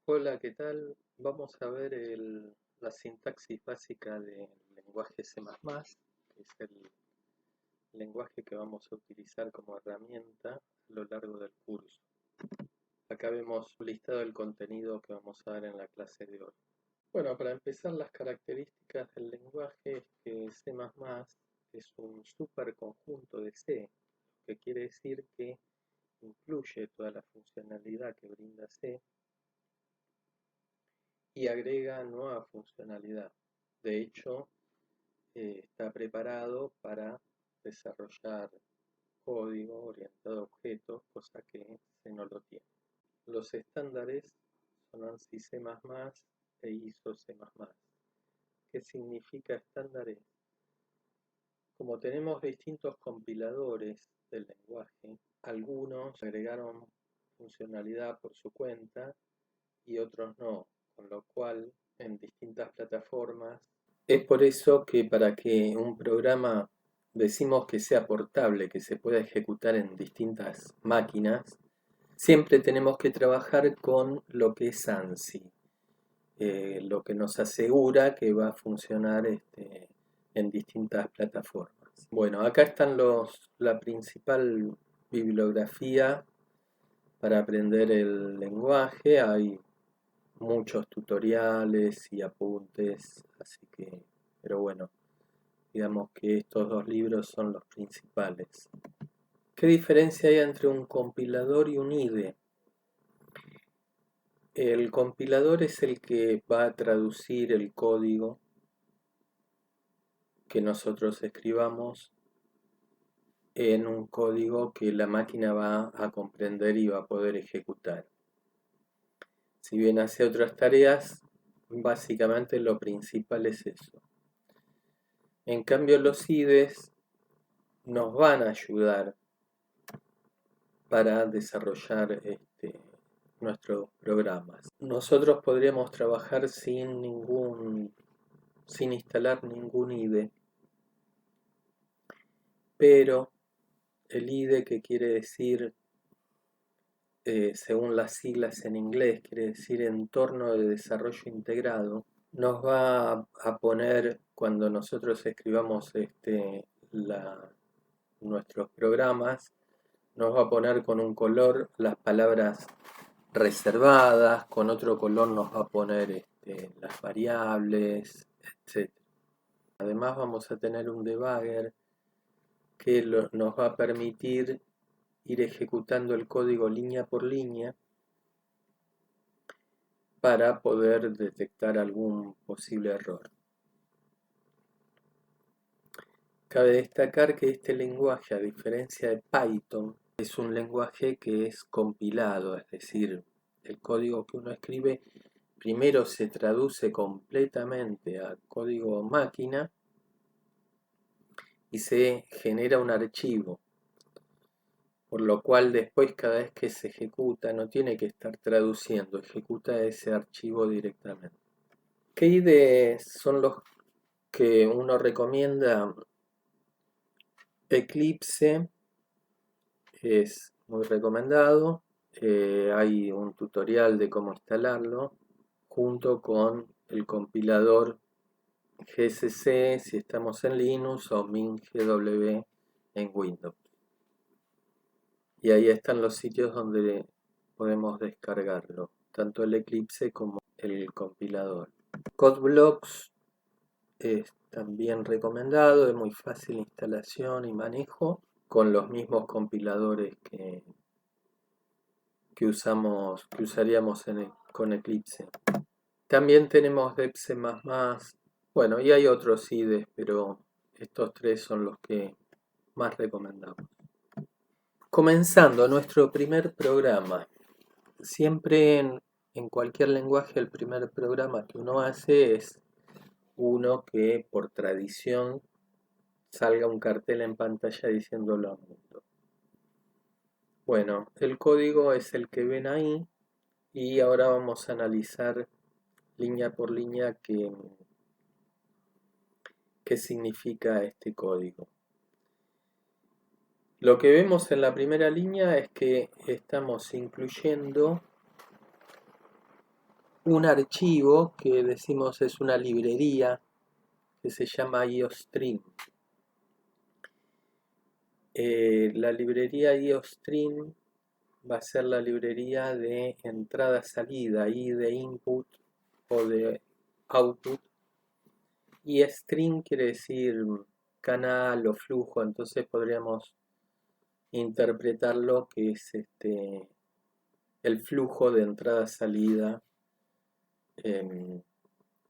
Hola, ¿qué tal? Vamos a ver la sintaxis básica del lenguaje C++, que es el lenguaje que vamos a utilizar como herramienta a lo largo del curso. Acá vemos un listado del contenido que vamos a ver en la clase de hoy. Bueno, para empezar, las características del lenguaje es que C++ es un superconjunto de C, que quiere decir que incluye toda la funcionalidad que brinda C y agrega nueva funcionalidad. De hecho, está preparado para desarrollar código orientado a objetos, cosa que C no lo tiene. Los estándares son ANSI C++ e ISO C++. ¿Qué significa estándares? Como tenemos distintos compiladores del lenguaje, algunos agregaron funcionalidad por su cuenta y otros no, con lo cual en distintas plataformas. Es por eso que para que un programa decimos que sea portable, que se pueda ejecutar en distintas máquinas, siempre tenemos que trabajar con lo que es ANSI, lo que nos asegura que va a funcionar en distintas plataformas. Bueno, acá están la principal bibliografía para aprender el lenguaje. Hay muchos tutoriales y apuntes, así que, pero bueno, digamos que estos dos libros son los principales. ¿Qué diferencia hay entre un compilador y un IDE? El compilador es el que va a traducir el código que nosotros escribamos en un código que la máquina va a comprender y va a poder ejecutar. Si bien hace otras tareas, básicamente lo principal es eso. En cambio, los IDEs nos van a ayudar para desarrollar nuestros programas. Nosotros podríamos trabajar sin instalar ningún IDE, pero el IDE, que quiere decir, según las siglas en inglés, quiere decir entorno de desarrollo integrado, nos va a poner, cuando nosotros escribamos nuestros programas, nos va a poner con un color las palabras reservadas, con otro color nos va a poner las variables, etc. Además vamos a tener un debugger que nos va a permitir ir ejecutando el código línea por línea para poder detectar algún posible error. Cabe destacar que este lenguaje, a diferencia de Python, es un lenguaje que es compilado, es decir, el código que uno escribe primero se traduce completamente a código máquina y se genera un archivo, por lo cual después cada vez que se ejecuta no tiene que estar traduciendo, ejecuta ese archivo directamente. ¿Qué IDEs son los que uno recomienda? Eclipse es muy recomendado. Hay un tutorial de cómo instalarlo junto con el compilador GCC si estamos en Linux o MinGW en Windows. Y ahí están los sitios donde podemos descargarlo, tanto el Eclipse como el compilador. CodeBlocks es también recomendado, es muy fácil instalación y manejo con los mismos compiladores que usaríamos con Eclipse. También tenemos DebC++, bueno, y hay otros IDEs, pero estos tres son los que más recomendamos. Comenzando nuestro primer programa. Siempre en cualquier lenguaje el primer programa que uno hace es uno que por tradición salga un cartel en pantalla diciéndolo al mundo. Bueno, el código es el que ven ahí y ahora vamos a analizar línea por línea qué significa este código. Lo que vemos en la primera línea es que estamos incluyendo un archivo que decimos es una librería que se llama IOStream. La librería IOStream va a ser la librería de entrada-salida y de input o de output. Y stream quiere decir canal o flujo, entonces podríamos interpretarlo que es el flujo de entrada-salida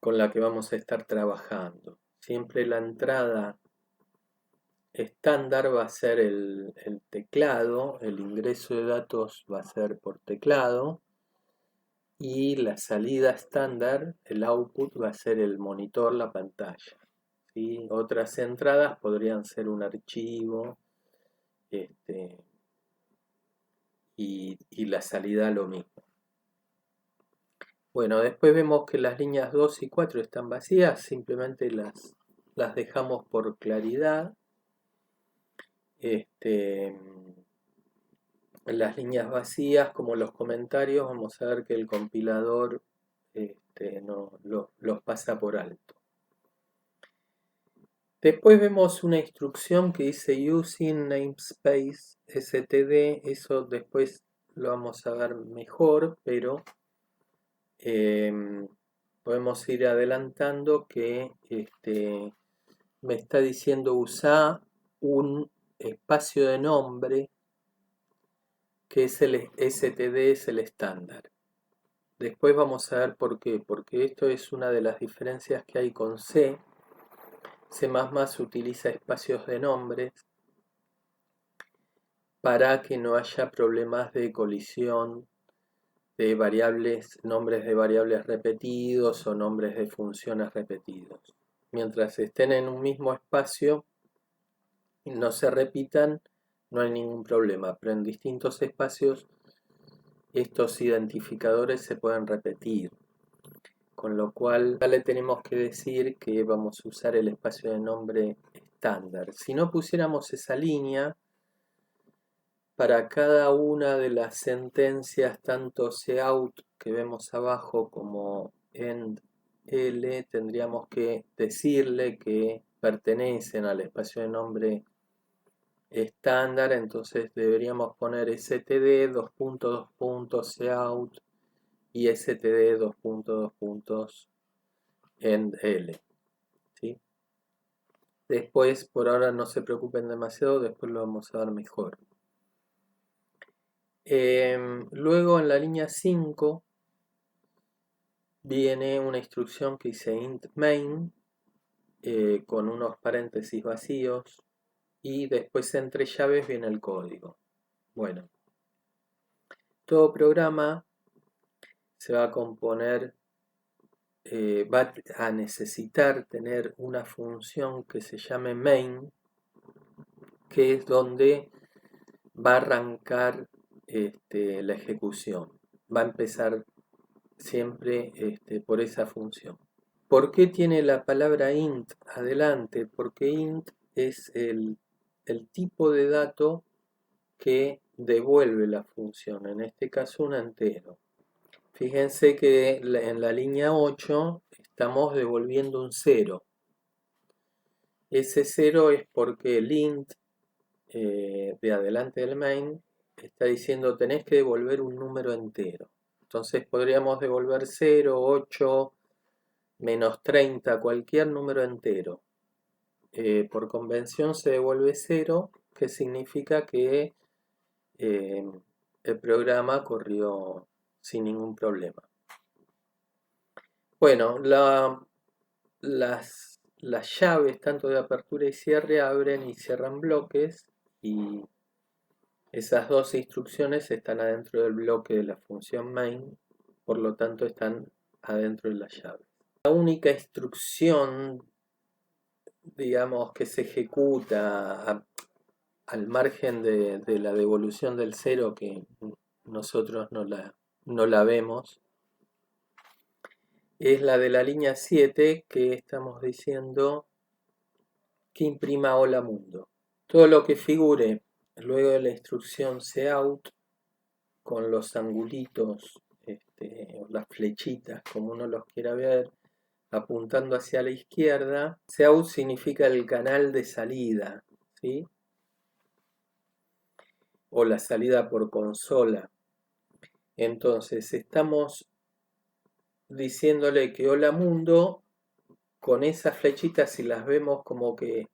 con la que vamos a estar trabajando. Siempre la entrada estándar va a ser el teclado, el ingreso de datos va a ser por teclado y la salida estándar, el output, va a ser el monitor, la pantalla. ¿Sí? Otras entradas podrían ser un archivo y la salida lo mismo. Bueno, después vemos que las líneas 2 y 4 están vacías, simplemente las dejamos por claridad. Las líneas vacías, como los comentarios, vamos a ver que el compilador no, los pasa por alto. Después vemos una instrucción que dice using namespace std, eso después lo vamos a ver mejor, pero podemos ir adelantando que me está diciendo usar un espacio de nombre que es el std, es el estándar. Después vamos a ver por qué, porque esto es una de las diferencias que hay con C. C++ utiliza espacios de nombres para que no haya problemas de colisión de variables, nombres de variables repetidos o nombres de funciones repetidos. Mientras estén en un mismo espacio y no se repitan, no hay ningún problema, pero en distintos espacios estos identificadores se pueden repetir. Con lo cual ya le tenemos que decir que vamos a usar el espacio de nombre estándar. Si no pusiéramos esa línea, para cada una de las sentencias, tanto cout que vemos abajo como end L, tendríamos que decirle que pertenecen al espacio de nombre estándar, entonces deberíamos poner std cout y std end L. ¿Sí? Después, por ahora no se preocupen demasiado, después lo vamos a ver mejor. Luego en la línea 5 viene una instrucción que dice int main con unos paréntesis vacíos y después entre llaves viene el código. Bueno, todo programa se va a componer, va a necesitar tener una función que se llame main, que es donde va a arrancar la ejecución. Va a empezar siempre por esa función. ¿Por qué tiene la palabra int adelante? Porque int es el tipo de dato que devuelve la función, en este caso un entero. Fíjense que en la línea 8 estamos devolviendo un 0. Ese 0 es porque el int de adelante del main está diciendo tenés que devolver un número entero. Entonces podríamos devolver 0, 8, menos 30, cualquier número entero. Por convención se devuelve 0, que significa que el programa corrió sin ningún problema. Bueno, las llaves tanto de apertura y cierre abren y cierran bloques y esas dos instrucciones están adentro del bloque de la función main, por lo tanto están adentro de la llave. La única instrucción, digamos, que se ejecuta al margen de la devolución del 0, que nosotros no la vemos, es la de la línea 7, que estamos diciendo que imprima hola mundo. Todo lo que figure luego de la instrucción cout con los angulitos las flechitas, como uno los quiera ver, apuntando hacia la izquierda. Cout significa el canal de salida, ¿sí? O la salida por consola. Entonces estamos diciéndole que hola mundo, con esas flechitas, si las vemos como que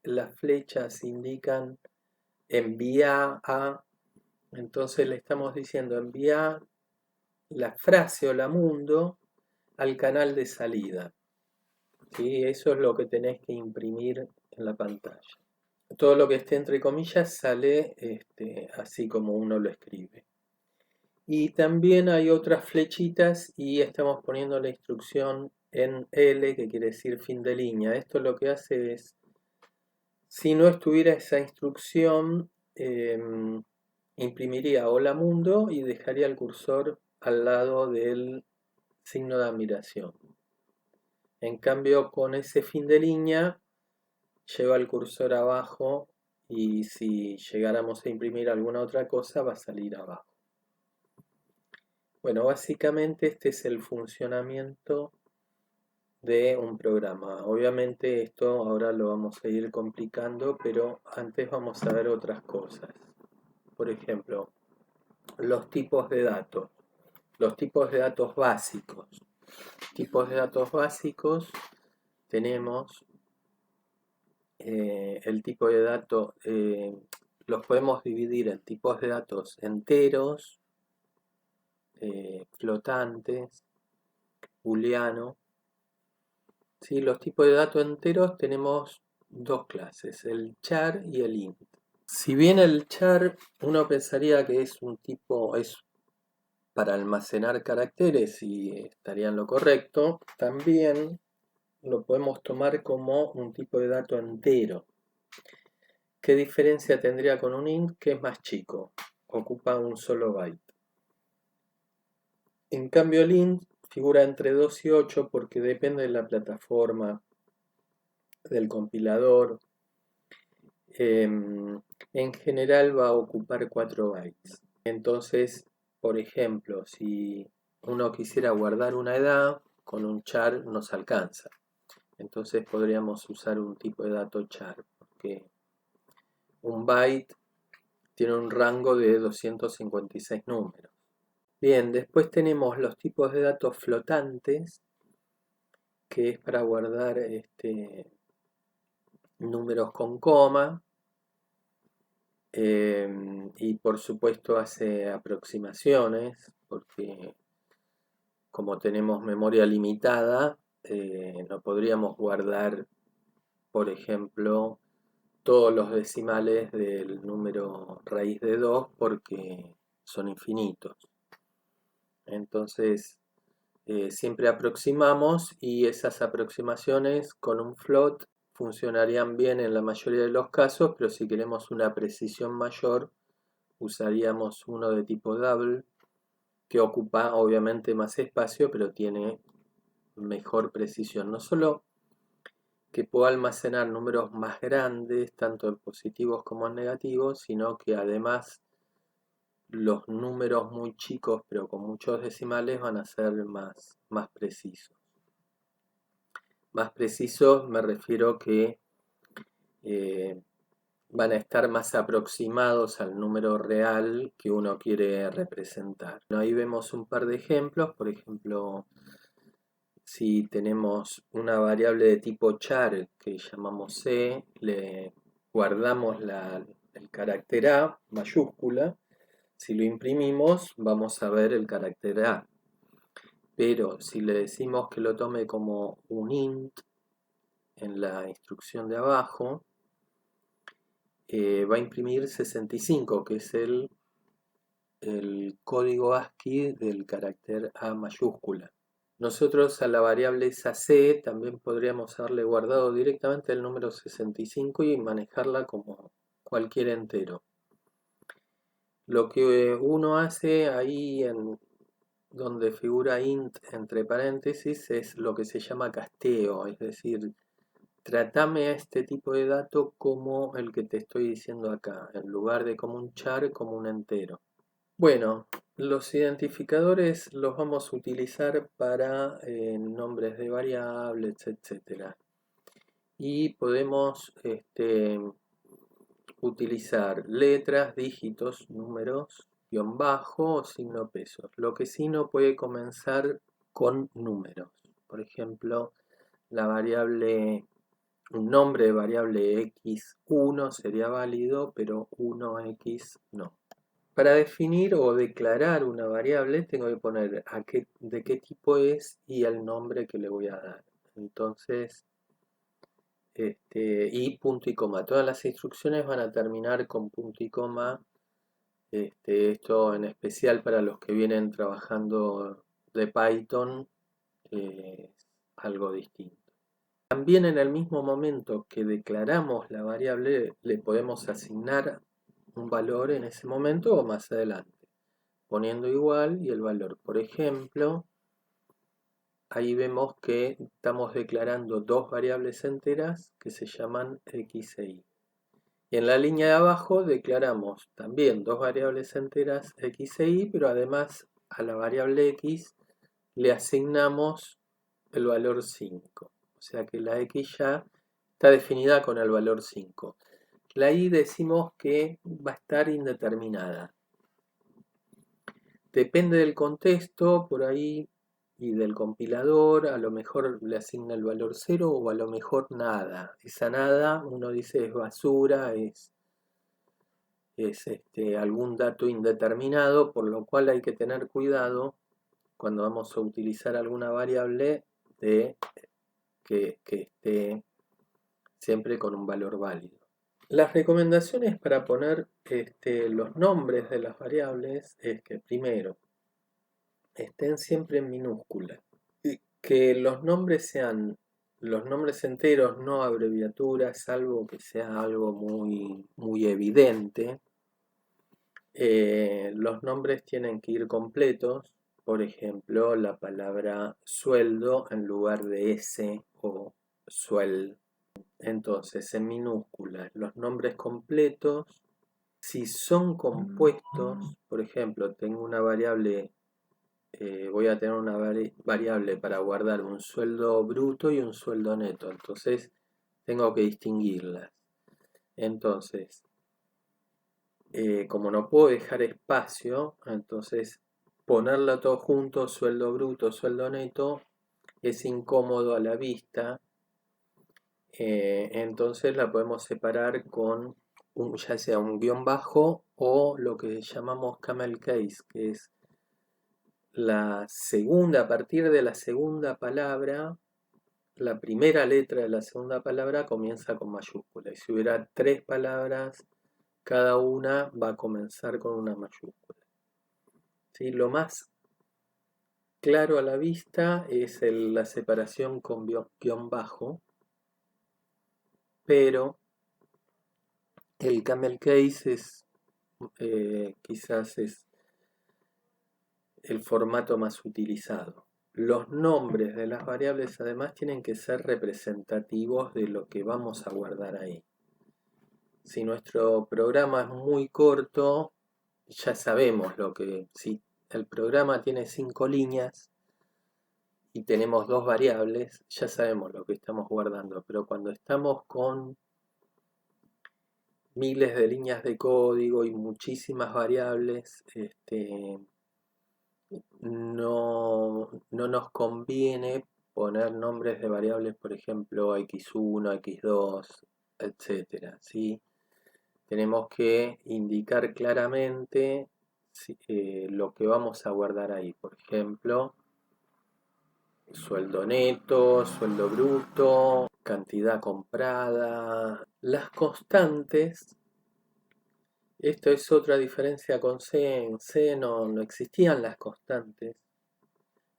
las flechas indican envía a, entonces le estamos diciendo envía la frase hola mundo al canal de salida. ¿Sí? Eso es lo que tenés que imprimir en la pantalla. Todo lo que esté entre comillas sale así como uno lo escribe. Y también hay otras flechitas y estamos poniendo la instrucción en L, que quiere decir fin de línea. Esto lo que hace es, si no estuviera esa instrucción, imprimiría hola mundo y dejaría el cursor al lado del signo de admiración. En cambio, con ese fin de línea, lleva el cursor abajo y si llegáramos a imprimir alguna otra cosa, va a salir abajo. Bueno, básicamente este es el funcionamiento de un programa. Obviamente esto ahora lo vamos a ir complicando, pero antes vamos a ver otras cosas. Por ejemplo, los tipos de datos. Los tipos de datos básicos. Tipos de datos básicos tenemos el tipo de datos, los podemos dividir en tipos de datos enteros, flotantes, booleano. ¿Sí? Los tipos de datos enteros tenemos dos clases, el char y el int. Si bien el char uno pensaría que es un tipo, es para almacenar caracteres y estaría en lo correcto, también lo podemos tomar como un tipo de dato entero. ¿Qué diferencia tendría con un int que es más chico? Ocupa un solo byte. En cambio el int figura entre 2 y 8 porque depende de la plataforma, del compilador. En general va a ocupar 4 bytes. Entonces, por ejemplo, si uno quisiera guardar una edad, con un char nos alcanza. Entonces podríamos usar un tipo de dato char, porque un byte tiene un rango de 256 números. Bien, después tenemos los tipos de datos flotantes, que es para guardar números con coma, y por supuesto hace aproximaciones, porque como tenemos memoria limitada, no podríamos guardar, por ejemplo, todos los decimales del número raíz de 2 porque son infinitos. Entonces, siempre aproximamos y esas aproximaciones con un float funcionarían bien en la mayoría de los casos, pero si queremos una precisión mayor, usaríamos uno de tipo double, que ocupa obviamente más espacio, pero tiene mejor precisión. No solo que pueda almacenar números más grandes, tanto en positivos como en negativos, sino que además los números muy chicos, pero con muchos decimales, van a ser más precisos. Más precisos me refiero que van a estar más aproximados al número real que uno quiere representar. Ahí vemos un par de ejemplos. Por ejemplo, si tenemos una variable de tipo char que llamamos c, le guardamos el carácter a mayúscula. Si lo imprimimos, vamos a ver el carácter a. Pero si le decimos que lo tome como un int en la instrucción de abajo, va a imprimir 65, que es el código ASCII del carácter A mayúscula. Nosotros a la variable esa c también podríamos haberle guardado directamente el número 65 y manejarla como cualquier entero. Lo que uno hace ahí en donde figura int entre paréntesis es lo que se llama casteo, es decir, tratame a este tipo de dato como el que te estoy diciendo acá, en lugar de como un char, como un entero. Bueno, Los identificadores los vamos a utilizar para nombres de variables, etc. Y podemos utilizar letras, dígitos, números, guión bajo o signo pesos. Lo que sí no puede comenzar con números. Por ejemplo, un nombre de variable x1 sería válido, pero 1x no. Para definir o declarar una variable tengo que poner de qué tipo es y el nombre que le voy a dar. Entonces, y punto y coma. Todas las instrucciones van a terminar con punto y coma. Esto en especial para los que vienen trabajando de Python es algo distinto. También en el mismo momento que declaramos la variable le podemos asignar un valor en ese momento o más adelante, poniendo igual y el valor. Por ejemplo, ahí vemos que estamos declarando dos variables enteras que se llaman x e y. Y en la línea de abajo declaramos también dos variables enteras x e y, pero además a la variable x le asignamos el valor 5. O sea que la x ya está definida con el valor 5. La y decimos que va a estar indeterminada. Depende del contexto, por ahí, y del compilador, a lo mejor le asigna el valor 0 o a lo mejor nada. Esa nada, uno dice es basura, es algún dato indeterminado, por lo cual hay que tener cuidado cuando vamos a utilizar alguna variable de que esté siempre con un valor válido. Las recomendaciones para poner los nombres de las variables es que primero estén siempre en minúscula, y que los nombres sean los nombres enteros, no abreviaturas, salvo que sea algo muy evidente. Los nombres tienen que ir completos, por ejemplo, la palabra sueldo en lugar de ese o suel. Entonces, en minúsculas, los nombres completos, si son compuestos, por ejemplo, tengo una variable, voy a tener una variable para guardar un sueldo bruto y un sueldo neto, entonces tengo que distinguirlas. Entonces, como no puedo dejar espacio, entonces ponerla todo junto, sueldo bruto, sueldo neto, es incómodo a la vista. Entonces la podemos separar con ya sea un guión bajo o lo que llamamos camel case, que es la segunda, a partir de la segunda palabra, la primera letra de la segunda palabra comienza con mayúscula. Y si hubiera tres palabras, cada una va a comenzar con una mayúscula. ¿Sí? Lo más claro a la vista es la separación con guión bajo, pero el camel case quizás es el formato más utilizado. Los nombres de las variables además tienen que ser representativos de lo que vamos a guardar ahí. Si nuestro programa es muy corto, ya sabemos si el programa tiene 5 líneas y tenemos dos variables, ya sabemos lo que estamos guardando, pero cuando estamos con miles de líneas de código y muchísimas variables, no nos conviene poner nombres de variables, por ejemplo, x1, x2, etcétera, ¿sí? Tenemos que indicar claramente lo que vamos a guardar ahí. Por ejemplo, sueldo neto, sueldo bruto, cantidad comprada. Las constantes, esto es otra diferencia con C. En C no existían las constantes.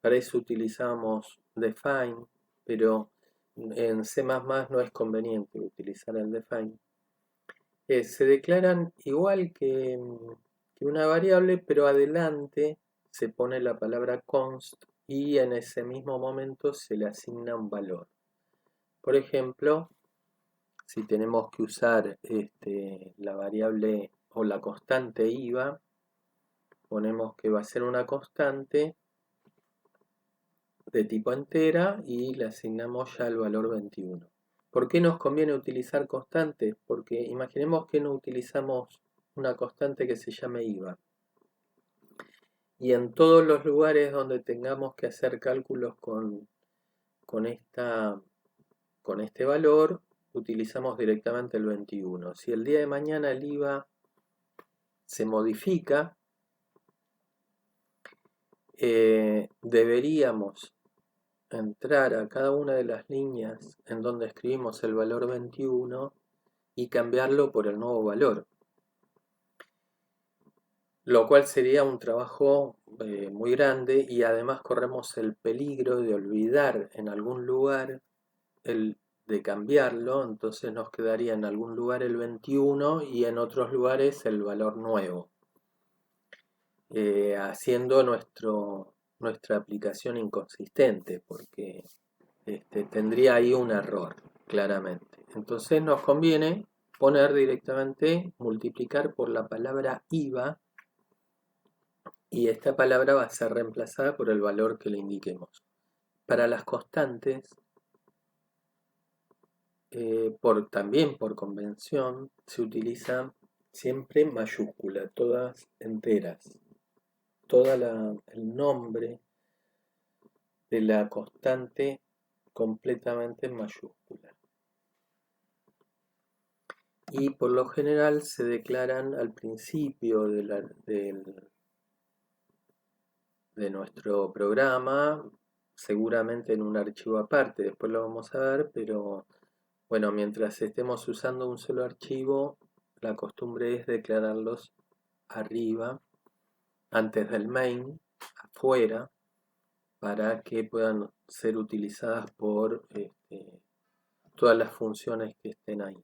Para eso utilizamos define, pero en C++ no es conveniente utilizar el define. Se declaran igual que una variable, pero adelante se pone la palabra const y en ese mismo momento se le asigna un valor. Por ejemplo, si tenemos que usar la variable o la constante IVA, ponemos que va a ser una constante de tipo entera y le asignamos ya el valor 21. ¿Por qué nos conviene utilizar constantes? Porque imaginemos que no utilizamos una constante que se llame IVA. Y en todos los lugares donde tengamos que hacer cálculos con este valor, utilizamos directamente el 21. Si el día de mañana el IVA se modifica, deberíamos entrar a cada una de las líneas en donde escribimos el valor 21 y cambiarlo por el nuevo valor, lo cual sería un trabajo muy grande, y además corremos el peligro de olvidar en algún lugar de cambiarlo. Entonces nos quedaría en algún lugar el 21 y en otros lugares el valor nuevo, haciendo nuestra aplicación inconsistente, porque tendría ahí un error, claramente. Entonces nos conviene poner directamente, multiplicar por la palabra IVA, y esta palabra va a ser reemplazada por el valor que le indiquemos. Para las constantes, también por convención, se utiliza siempre mayúscula, todas enteras. El nombre de la constante completamente en mayúscula. Y por lo general se declaran al principio de nuestro programa, seguramente en un archivo aparte, después lo vamos a ver, pero bueno, mientras estemos usando un solo archivo, la costumbre es declararlos arriba, antes del main, afuera, para que puedan ser utilizadas por todas las funciones que estén ahí.